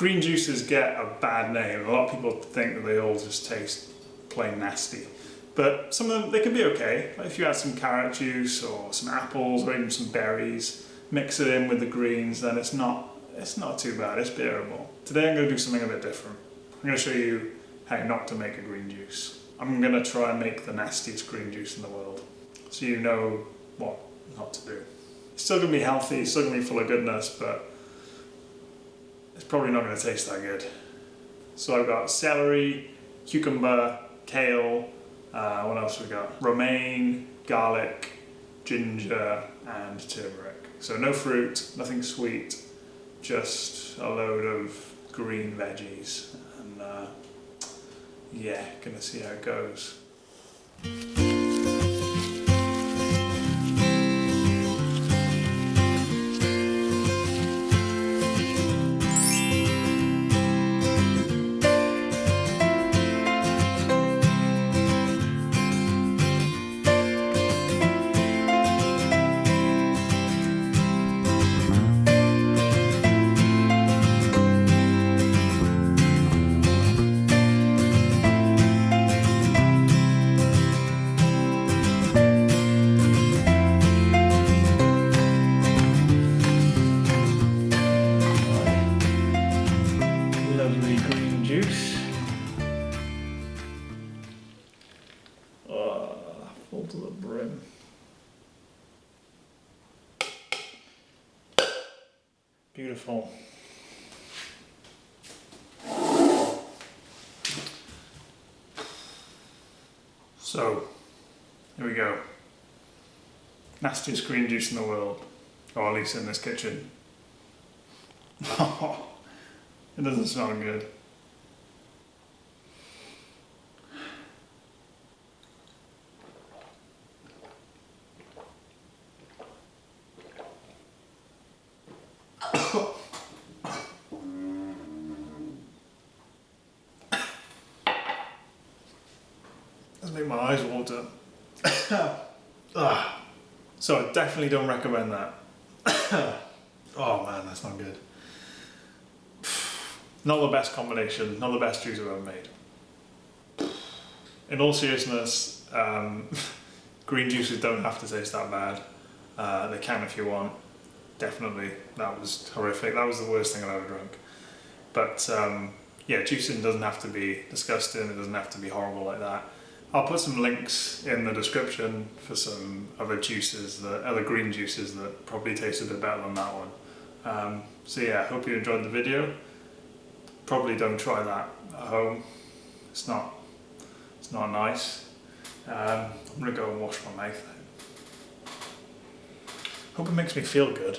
Green juices get a bad name. A lot of people think that they all just taste plain nasty. But some of them, they can be okay. Like if you add some carrot juice or some apples or even some berries, mix it in with the greens, then it's not too bad, it's bearable. Today I'm going to do something a bit different. I'm going to show you how not to make a green juice. I'm going to try and make the nastiest green juice in the world, so you know what not to do. It's still going to be healthy, it's still going to be full of goodness, but it's probably not going to taste that good. So I've got celery, cucumber, kale, what else have we got? Romaine, garlic, ginger and turmeric. So no fruit, nothing sweet, just a load of green veggies. And yeah, gonna see how it goes. Lovely green juice. Oh, full to the brim. Beautiful. So, here we go. Nastiest green juice in the world, or at least in this kitchen. It doesn't smell good. Let's make my eyes water. So I definitely don't recommend that. Oh man, that's not good. Not the best combination, not the best juice I've ever made. In all seriousness, green juices don't have to taste that bad. They can if you want. Definitely, that was horrific. That was the worst thing I've ever drunk. But yeah, juicing doesn't have to be disgusting, it doesn't have to be horrible like that. I'll put some links in the description for some other juices, other green juices that probably taste a bit better than that one. So yeah, hope you enjoyed the video. Probably don't try that at home. It's not nice. I'm gonna go and wash my mouth now. Hope it makes me feel good.